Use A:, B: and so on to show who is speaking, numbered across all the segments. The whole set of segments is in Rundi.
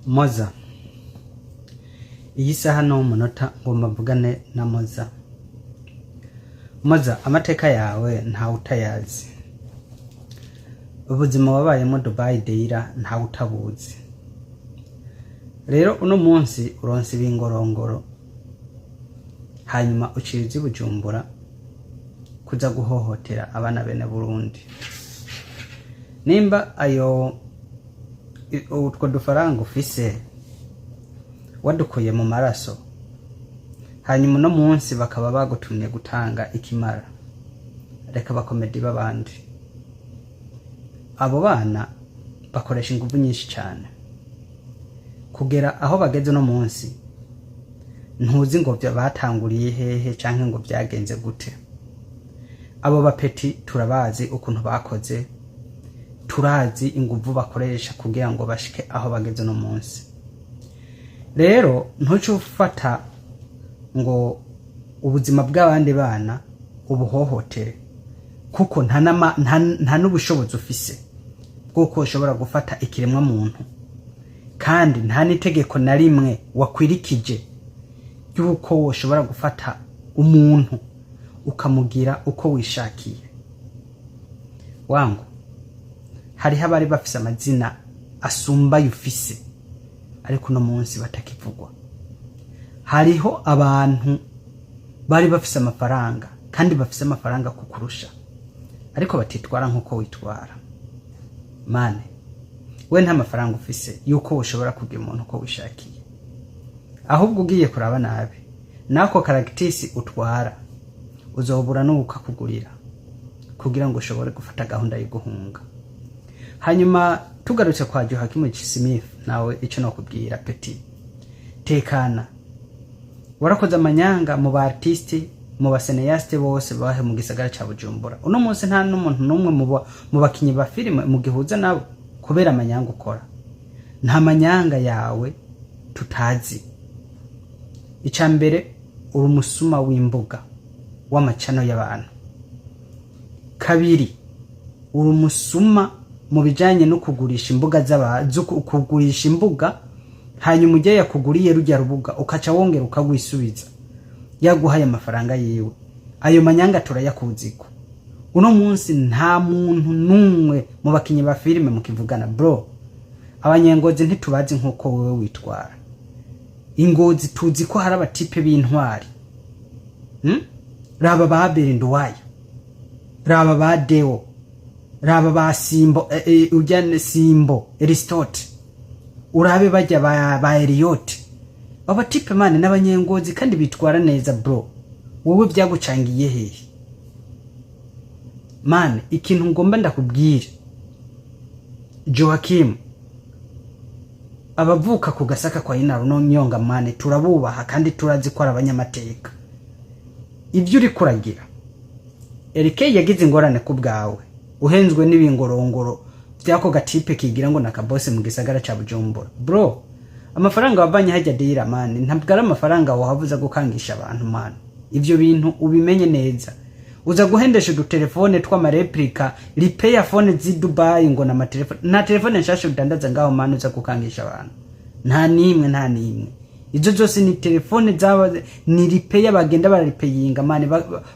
A: Moza. Iyi saha no munota ngomba mvugane na Moza. Moza, amateka yawe nta utayazi. Ubuzima wabayemo Dubai Deira nta utabuzi. Rero uno munsi uronse ibingorongoro. Hanyuma uciriza Bujumbura kuza guhohotera abana bene Burundi. Nimba ayo utwo dufaranga ufise wadukuye mu maraso, hanyuma no munsi bakaba bagutumye gutanga ikimara, reka bakomedi babandi. Abo bana bakoresha ingufu nyinshi cyane kugera aho bageze no munsi. Ntuzi ngo batanguriye hehe canke ngo byagenze gute. Abo bapeti turabazi ukuntu bakoze, turazi ingufu bakoresha kugira ngo bashike aho bageze no munsi. Rero ntuco ufata ngo ubuzima bw'abandi bana ubuhohotere, kuko nta n'ubushobozi ufise bw'uko ushobora gufata ikiremwa muntu, kandi nta n'itegeko na rimwe wakwirikije yuko ushobora gufata umuntu ukamugira uko wishakiye. Wangu, hariho abari bafise amazina asumba yufise ariko no munsi batakivugwa. Hariho abantu bari bafise amafaranga kandi bafise amafaranga kukurusha ariko batitwara nkuko witwara. Mane, we nta mafaranga ufise yuko ushobora kugira umuntu uko wishakiye, ahubwo ugiye kuraba nabi nako karagitisi utwara uzobura nuko akugurira kugira ngo ushobore gufata gahunda yo guhunga. Hanyuma tugarutse kwa Joachim Smith, nawe ico no kubwira peti, tekana. Warakoze amanyanga mu ba artiste, mu baseneyaste bose bahe mu gisagara ca Bujumbura. Uno munsi nta n'umuntu numwe mu bakinyi ba filime mu gihuza nabo kubera amanyanga ukora. Nta manyanga yawe tutazi. Icambere uri umusuma w'imbuga w'amacano y'abantu. Kabiri, uri umusuma mu bijanye no kugurisha imbuga kugurisha imbuga, hanyuma ujye yakuguriye rujya rubuga ukaca wongera ukagwisubiza yaguhaye amafaranga yiwe. Ayo manyanga turayakuziko. Uno munsi nta muntu numwe mu bakinyi ba filime mukivugana bro. Abanyengozi ntitubazi nkuko wewe witwara. Ingozi tuzi ko hari abatipe b'intwari. Raba ba Berinduwayo, raba ba Deo, raba ba Simbo, ujyane Simbo, Aristote, urabe bajya ba Eliot. Aba tipe mane n'abanyengozi kandi bitwara neza bro. Wowe byagucangiye hehe? Mane, ikintu ngomba ndakubwira Joachim, abavuka ku gasaka kwa Inaru no Nyonga mane turabubaha kandi turazi ko abanyamateka. Ibyo uri kuragira RK yagize ingorane ku bwawe, uhenzwe n'ibingorongoro byako gatipe kigira ngo nakabose mu gisagara ca Bujumbura bro. Amafaranga wavanye hajya Deira mane ntabwo ari amafaranga wahavuza gukangisha abantu mane. Ivyo bintu ubimenye neza. Uza guhendesha udutelefone tw'amareplika repair phone zi Dubai ngo na telefone na telefone nshasha udandaza ngaho mane uza gukangisha abantu. Nta nimwe. Izo zose ni telefone zaba ni repair bagenda bararipeyinga mane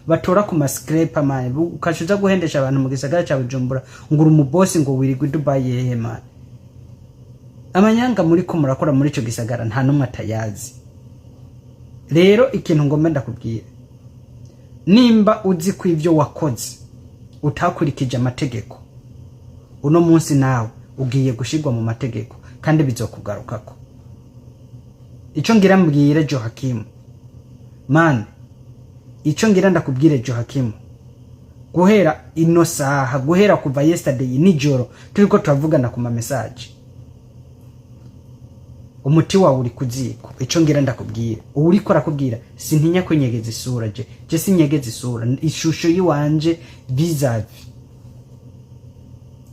A: batora ku mascraper mane ukashuza guhendesha abantu mu gisagara ca Bujumbura nguru mu boss ngo wirigwe Dubai yehe mane. Amanyanga muri ko murakora muri ico gisagara nta numwe atayazi. Rero ikintu ngomba ndakubwira, nimba uzi ko ivyo wakoze utakurikije amategeko, uno munsi nawe ugiye gushigwa mu mategeko kandi bizokugarukako. Ico ngira mbwire Joachim man, ico ngira ndakubwire Joachim, guhera ino saha, guhera kuva yesterday nijoro turiko turavugana ku ma message, umuti wawe uri kuziko. Ico ngira ndakubwira, uriko arakubwira sintinya kwenyegeza isura je sinyegeza isura, ishusho yiwanje bizavi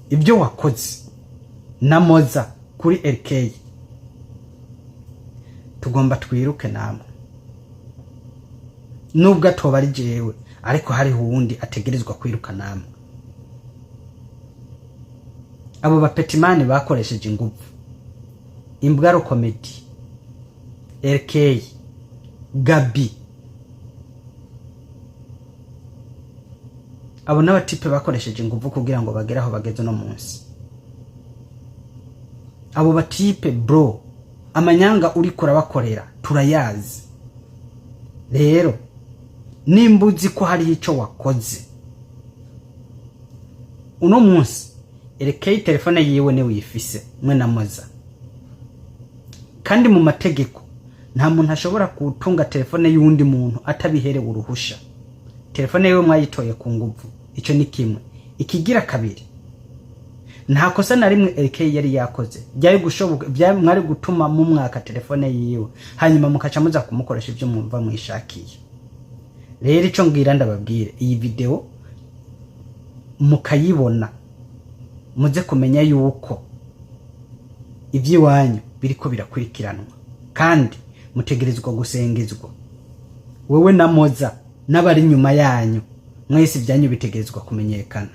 A: ibyo wakoze na Moza kuri RK. Tugomba twiruke namwe nubwo atoba ari jewe, ariko hari hundi ategerezwa kwiruka namwe. Abo bapetimani bakoresheje ingufu Imbwaro Comedy, RK, Gabi, abo n'abatipe bakoresheje ingufu kugira ngo bagere aho bageze no munsi. Abo batipe bro, amanyanga uri kurabakorera turayazi. Rero nimbuzi ko hari ico wakoze uno munsi, erekeye telefone yiwe ne wifise mwe na Moza, kandi mu mategeko nta muntu ashobora gutunga telefone y'undi muntu atabiherewe uruhusha. Telefone yiwe mwayitoye ku nguvu, ico ni kimwe. Ikigira kabiri, nta kosa na rimwe erekeye yari yakoze byari gushoboka mwari gutuma mu mwaka telefone yiwe hanyuma mukaca muza kumukoresha ibyo mwumva mwishakiye. Rero ico ngira ndababwire, iyi video mukayibona muze kumenya yuko iby'iwanyu biriko birakurikiranwa kandi mutegerezwa gusengezwa. Wewe na Moza n'abari nyuma yanyu mwese ibyanyu bitegerezwa kumenyekana.